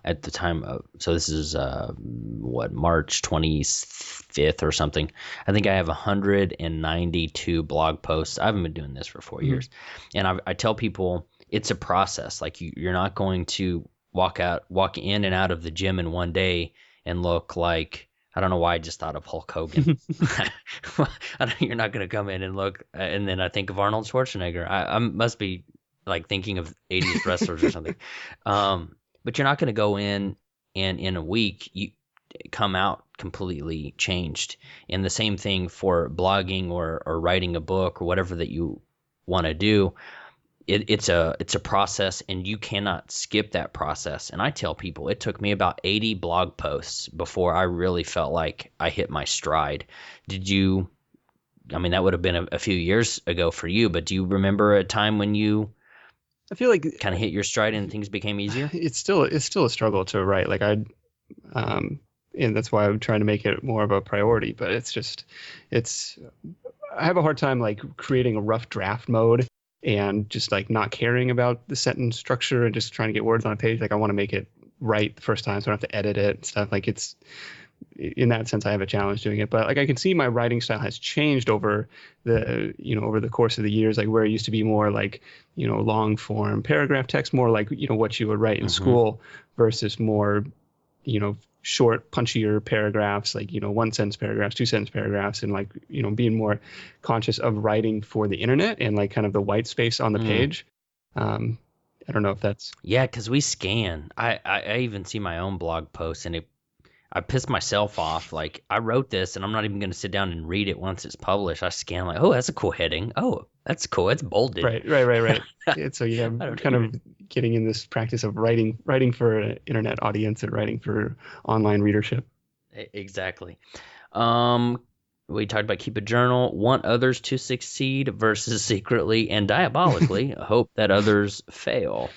at the time of, so this is March 25th or something. I think I have 192 blog posts. I haven't been doing this for 4 years, and I tell people it's a process. Like you're not going to walk in and out of the gym in one day and look like, I don't know why I just thought of Hulk Hogan. You're not going to come in and look, and then I think of Arnold Schwarzenegger. I must be like thinking of 80s wrestlers or something. But you're not going to go in and in a week you come out completely changed. And the same thing for blogging or writing a book or whatever that you want to do. It's a process, and you cannot skip that process. And I tell people it took me about 80 blog posts before I really felt like I hit my stride. I mean, that would have been a few years ago for you, but do you remember a time when you I feel like kind of hit your stride and things became easier? It's still a struggle to write. Like and that's why I'm trying to make it more of a priority. But I have a hard time like creating a rough draft mode and just like not caring about the sentence structure and just trying to get words on a page. Like I want to make it right the first time, so I don't have to edit it and stuff. Like it's, in that sense, I have a challenge doing it. But like I can see my writing style has changed over the course of the years. Like where it used to be more like, long form paragraph text, more like, what you would write in school, versus more, short, punchier paragraphs, like, 1 sentence paragraphs, 2 sentence paragraphs, and like, being more conscious of writing for the internet and like kind of the white space on the page. I don't know if that's. Yeah, because we scan. I even see my own blog posts, and I piss myself off. Like, I wrote this, and I'm not even going to sit down and read it once it's published. I scan like, oh, that's a cool heading. Oh, that's cool. It's bolded. Right. So yeah, I'm kind of getting in this practice of writing for an internet audience and writing for online readership. Exactly. We talked about keep a journal, want others to succeed versus secretly and diabolically hope that others fail.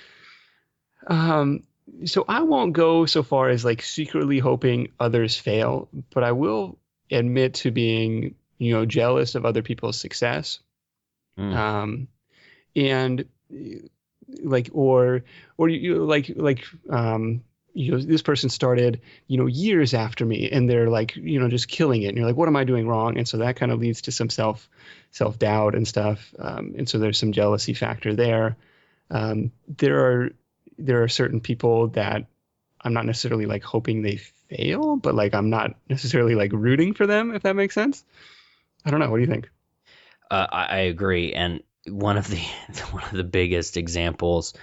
So I won't go so far as like secretly hoping others fail, but I will admit to being, jealous of other people's success. And like, or you like, this person started, years after me, and they're like, just killing it. And you're like, what am I doing wrong? And so that kind of leads to some self-doubt and stuff. And so there's some jealousy factor there. There are certain people that I'm not necessarily like hoping they fail, but like I'm not necessarily like rooting for them, if that makes sense. I don't know. What do you think? I agree, and one of the one of the biggest examples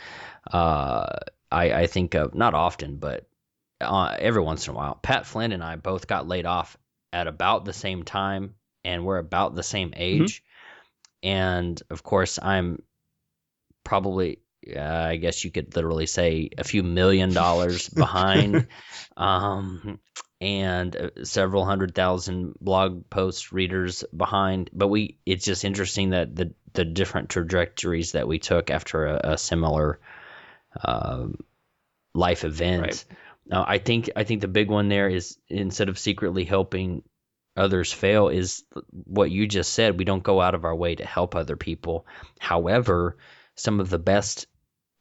I think of, not often, but every once in a while. Pat Flynn and I both got laid off at about the same time, and we're about the same age. And of course, I'm probably, I guess you could literally say, a few $1 million behind, and several 100,000 blog post readers behind. But it's just interesting that the different trajectories that we took after a similar life event. Right. Now, I think the big one there is, instead of secretly helping others fail, is what you just said. We don't go out of our way to help other people. However, some of the best,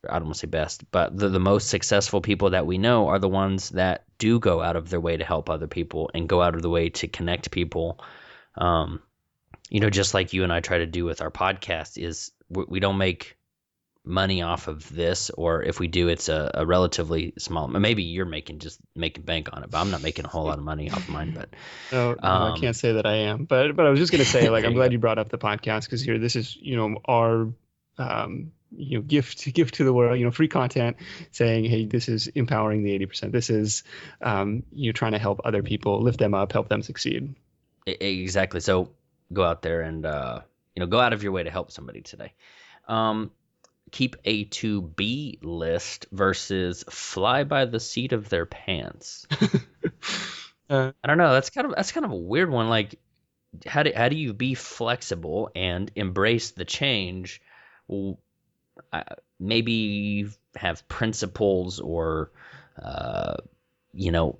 I don't want to say best, but the most successful people that we know are the ones that do go out of their way to help other people and go out of the way to connect people. Just like you and I try to do with our podcast, is we don't make money off of this, or if we do, it's a relatively small. Maybe you're making bank on it, but I'm not making a whole lot of money off of mine. But no, I can't say that I am. But I was just going to say, like, I'm glad you brought up the podcast, because here, this is our gift to the world, free content, saying, hey, this is empowering the 80%. This is trying to help other people, lift them up, help them succeed. Exactly. So go out there and go out of your way to help somebody today. Keep a to-be list versus fly by the seat of their pants. I don't know. That's kind of a weird one. Like, how do you be flexible and embrace the change? Well, maybe have principles, or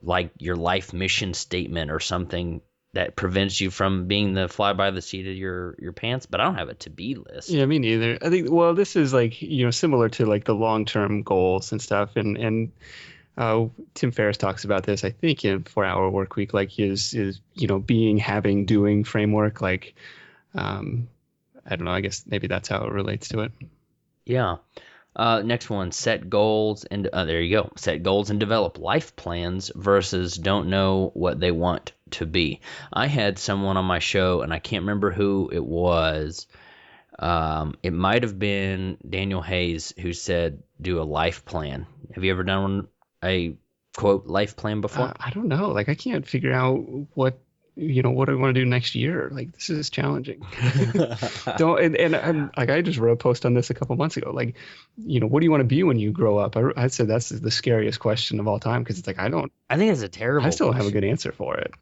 like your life mission statement or something that prevents you from being the fly by the seat of your pants. But I don't have a to-be list. Yeah, me neither. I think, well, this is like, similar to like the long-term goals and stuff. And Tim Ferriss talks about this, I think, in 4-Hour Workweek, like his being, having, doing framework. Like, I don't know, I guess maybe that's how it relates to it. Yeah. Next one, set goals and there you go. Set goals and develop life plans versus don't know what they want to be. I had someone on my show, and I can't remember who it was. It might have been Daniel Hayes, who said, do a life plan. Have you ever done a quote life plan before? I don't know. Like, I can't figure out what I want to do next year. Like, this is challenging. I just wrote a post on this a couple months ago. Like, what do you want to be when you grow up? I said that's the scariest question of all time, because it's like, I think it's a terrible. I still don't have a good answer for it.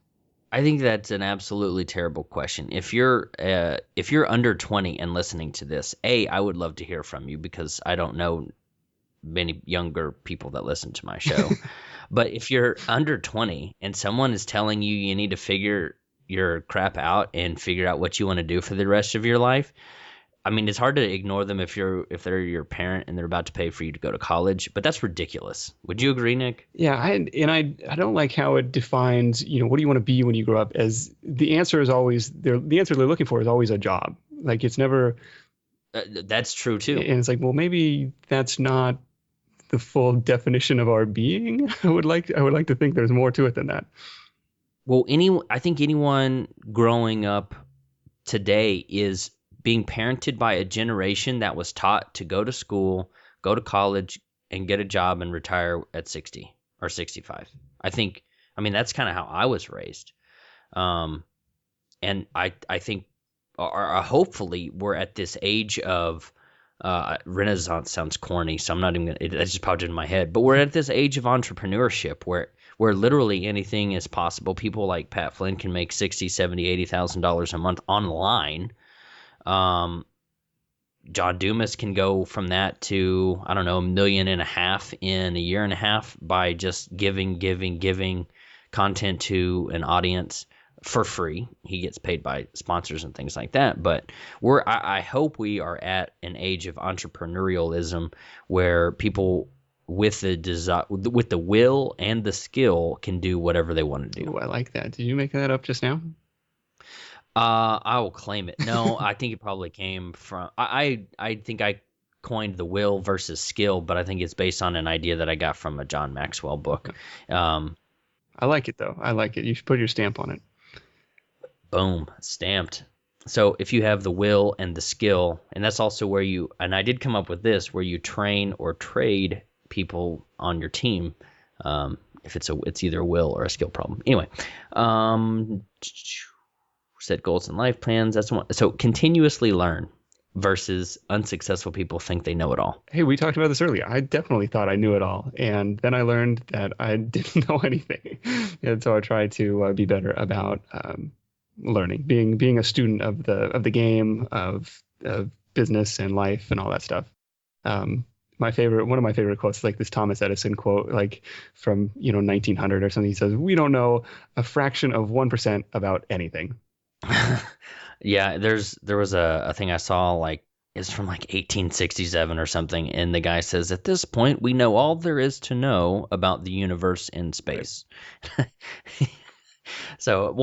I think that's an absolutely terrible question. If you're under 20 and listening to this, I would love to hear from you, because I don't know many younger people that listen to my show. But if you're under 20 and someone is telling you need to figure your crap out and figure out what you want to do for the rest of your life, I mean, it's hard to ignore them if they're your parent and they're about to pay for you to go to college. But that's ridiculous. Would you agree, Nick? Yeah, I don't like how it defines, what do you want to be when you grow up? As the answer is always the answer they're looking for is always a job. Like, it's never. That's true too. And it's like, well, maybe that's not the full definition of our being. I would like to think there's more to it than that. Well, I think anyone growing up today is being parented by a generation that was taught to go to school, go to college, and get a job and retire at 60 or 65. I mean, that's kind of how I was raised. And I think, or hopefully, we're at this age of, Renaissance sounds corny, so I'm not even gonna, it just popped into my head, but we're at this age of entrepreneurship where literally anything is possible. People like Pat Flynn can make $60,000, $70,000, $80,000 a month online. John Dumas can go from that to, I don't know, $1.5 million in a year and a half by just giving content to an audience for free. He gets paid by sponsors and things like that. But I hope we are at an age of entrepreneurialism where people with the desire, with the will and the skill, can do whatever they want to do. Ooh, I like that. Did you make that up just now? I will claim it. No, I think it probably came from. I think I coined the will versus skill, but I think it's based on an idea that I got from a John Maxwell book. I like it though. I like it. You should put your stamp on it. Boom, stamped. So if you have the will and the skill, and that's also where you, and I did come up with this, where you train or trade people on your team. If it's either a will or a skill problem. Anyway, set goals and life plans. That's one. So continuously learn versus unsuccessful people think they know it all. Hey, we talked about this earlier. I definitely thought I knew it all, and then I learned that I didn't know anything, and so I tried to be better about learning, being a student of the game of business and life and all that stuff. One of my favorite quotes is like this Thomas Edison quote, like from 1900 or something. He says, "We don't know a fraction of 1% about anything." Yeah, there was a thing I saw, like it's from like 1867 or something, and the guy says, "At this point, we know all there is to know about the universe and space." Right. So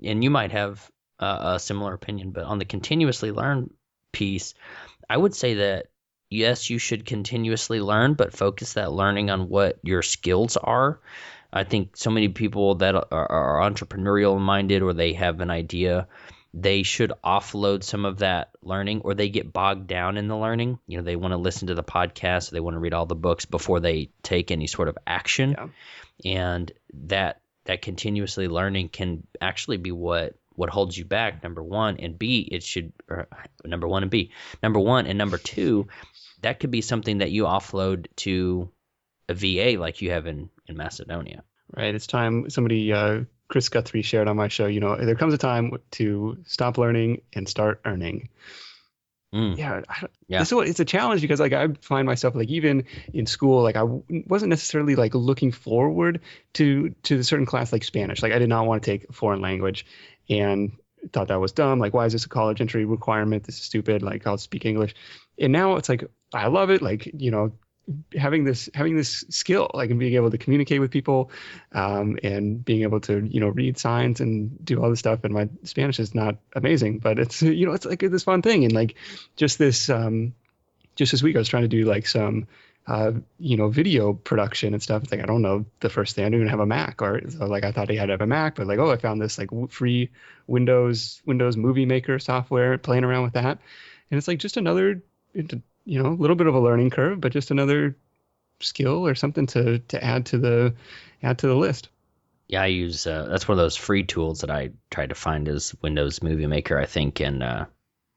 and you might have a similar opinion, but on the continuously learn piece, I would say that yes, you should continuously learn, but focus that learning on what your skills are. I think so many people that are entrepreneurial minded, or they have an idea, they should offload some of that learning, or they get bogged down in the learning. They want to listen to the podcast, or they want to read all the books before they take any sort of action. Yeah. And that continuously learning can actually be what holds you back. Number one, and number one, and number two, that could be something that you offload to a VA like you have in Macedonia. Right. It's time. Somebody, Chris Guthrie, shared on my show, there comes a time to stop learning and start earning. Yeah. It's a challenge because like I find myself like even in school, like I wasn't necessarily like looking forward to the certain class like Spanish. Like I did not want to take a foreign language and thought that was dumb. Like, why is this a college entry requirement? This is stupid. Like, I'll speak English. And now it's like, I love it. Like, having this skill, like, and being able to communicate with people, and being able to, read signs and do all this stuff. And my Spanish is not amazing, but it's, it's like this fun thing. And like, just this week I was trying to do like some, video production and stuff. It's like, I don't know the first thing. I don't even have a Mac, or so like, I thought I had to have a Mac, but like, I found this like free Windows Movie Maker software, playing around with that. And it's like just another, a little bit of a learning curve, but just another skill or something to add to the list. Yeah, I use that's one of those free tools that I tried to find, is Windows Movie Maker, I think, and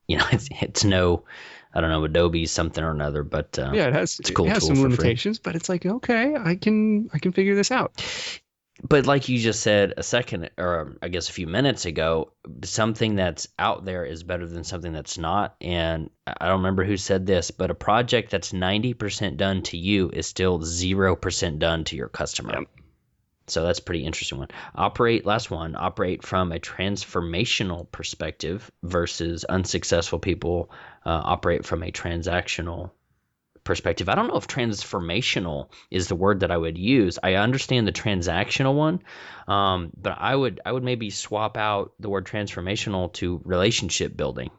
it's no, I don't know, Adobe something or another, but yeah, it's a cool. It has tool some limitations, but it's like, okay, I can figure this out. But like you just said a second, or I guess a few minutes ago, something that's out there is better than something that's not. And I don't remember who said this, but a project that's 90% done to you is still 0% done to your customer. Yep. So that's a pretty interesting one. Operate from a transformational perspective versus unsuccessful people operate from a transactional perspective. I don't know if transformational is the word that I would use. I understand the transactional one, but I would maybe swap out the word transformational to relationship building.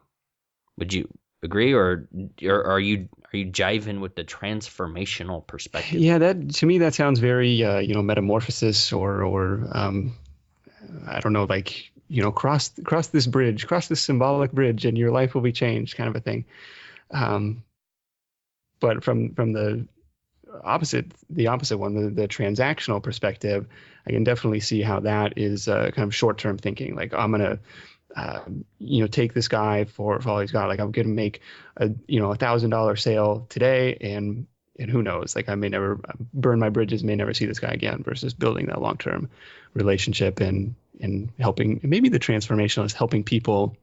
Would you agree, or are you jiving with the transformational perspective? Yeah, that to me that sounds very metamorphosis or I don't know, like cross this bridge, cross this symbolic bridge, and your life will be changed, kind of a thing. But from the opposite one, the transactional perspective, I can definitely see how that is kind of short-term thinking. Like, I'm gonna take this guy for all he's got. Like, I'm gonna make a $1,000 sale today, and who knows? Like, I may never burn my bridges, may never see this guy again. Versus building that long-term relationship and helping. Maybe the transformational is helping people.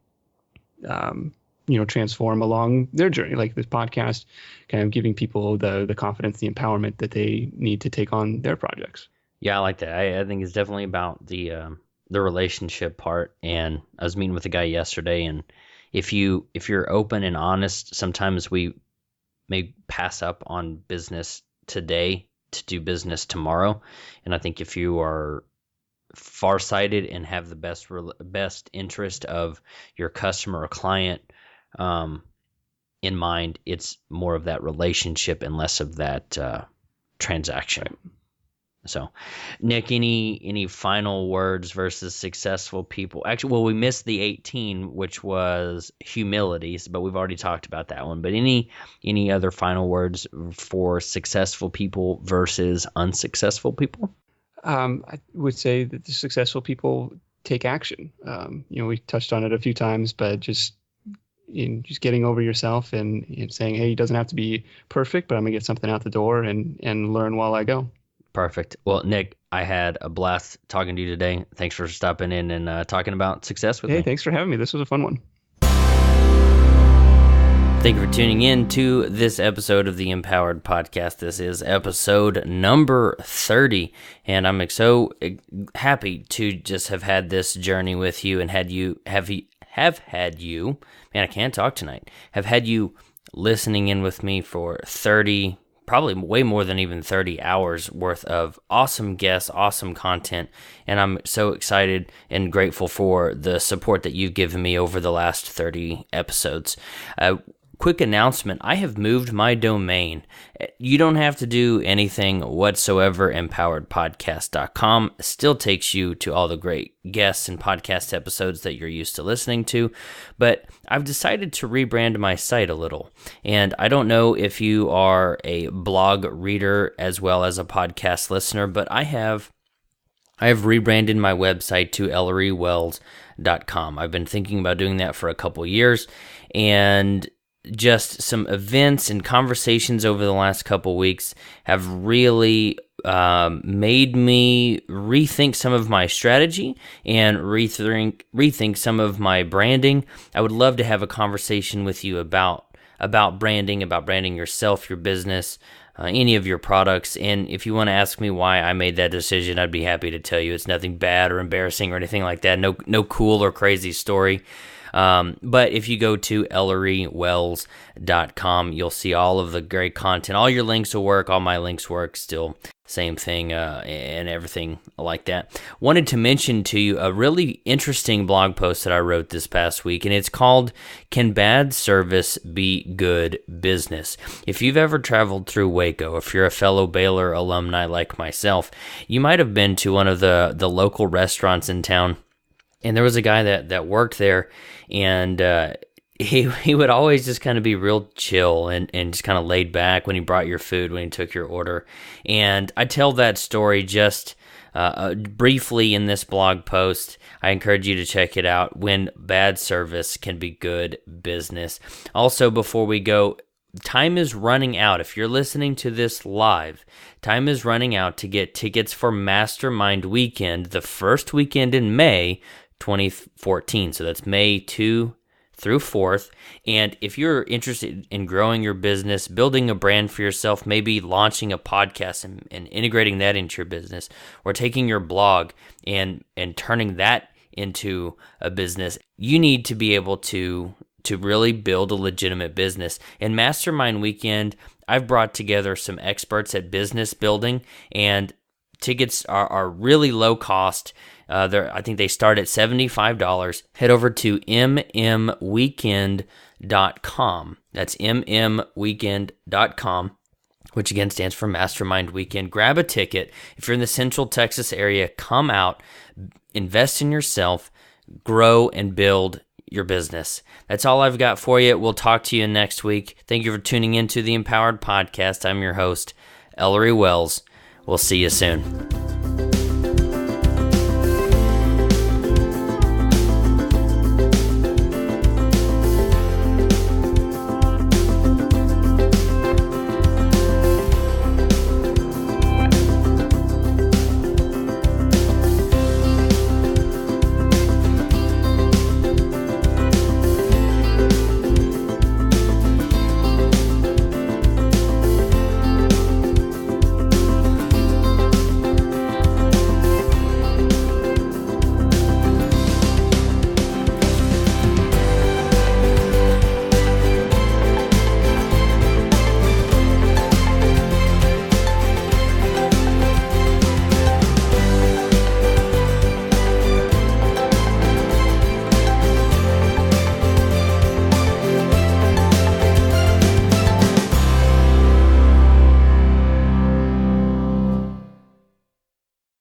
Transform along their journey, like this podcast, kind of giving people the confidence, the empowerment that they need to take on their projects. Yeah, I like that. I think it's definitely about the relationship part. And I was meeting with a guy yesterday, and if you're open and honest, sometimes we may pass up on business today to do business tomorrow. And I think if you are farsighted and have the best interest of your customer or client in mind, it's more of that relationship and less of that transaction. Right. So, Nick, any final words versus successful people? Actually, well, we missed the 18, which was humility, but we've already talked about that one. But any other final words for successful people versus unsuccessful people? I would say that the successful people take action. We touched on it a few times, but just getting over yourself and saying, hey, it doesn't have to be perfect, but I'm gonna get something out the door and learn while I go. Perfect. Well, Nick, I had a blast talking to you today. Thanks for stopping in and talking about success with me. Hey, thanks for having me. This was a fun one. Thank you for tuning in to this episode of the Empowered Podcast. This is episode number 30, and I'm so happy to just have had this journey with you and have had you, man, I can't talk tonight, have had you listening in with me for 30, probably way more than even 30 hours worth of awesome guests, awesome content, and I'm so excited and grateful for the support that you've given me over the last 30 episodes. Quick announcement, I have moved my domain. You don't have to do anything whatsoever. Empoweredpodcast.com still takes you to all the great guests and podcast episodes that you're used to listening to, but I've decided to rebrand my site a little. And I don't know if you are a blog reader as well as a podcast listener, but I have rebranded my website to ellerywells.com. I've been thinking about doing that for a couple years, and just some events and conversations over the last couple weeks have really made me rethink some of my strategy and rethink some of my branding. I would love to have a conversation with you about branding yourself, your business, any of your products. And if you want to ask me why I made that decision, I'd be happy to tell you. It's nothing bad or embarrassing or anything like that. No cool or crazy story. But if you go to ellerywells.com, you'll see all of the great content. All your links will work. All my links work still. Same thing and everything like that. Wanted to mention to you a really interesting blog post that I wrote this past week, and it's called Can Bad Service Be Good Business? If you've ever traveled through Waco, if you're a fellow Baylor alumni like myself, you might have been to one of the local restaurants in town. And there was a guy that worked there, and he would always just kind of be real chill and just kind of laid back when he brought your food, when he took your order. And I tell that story just briefly in this blog post. I encourage you to check it out, When Bad Service Can Be Good Business. Also, before we go, time is running out. If you're listening to this live, time is running out to get tickets for Mastermind Weekend, the first weekend in May 2014. So that's May 2 through 4th. And if you're interested in growing your business, building a brand for yourself, maybe launching a podcast and integrating that into your business, or taking your blog and turning that into a business, you need to be able to really build a legitimate business. In Mastermind Weekend, I've brought together some experts at business building, and tickets are really low cost. I think they start at $75. Head over to mmweekend.com. That's mmweekend.com, which again stands for Mastermind Weekend. Grab a ticket. If you're in the Central Texas area, come out, invest in yourself, grow and build your business. That's all I've got for you. We'll talk to you next week. Thank you for tuning in to the Empowered Podcast. I'm your host, Ellery Wells. We'll see you soon.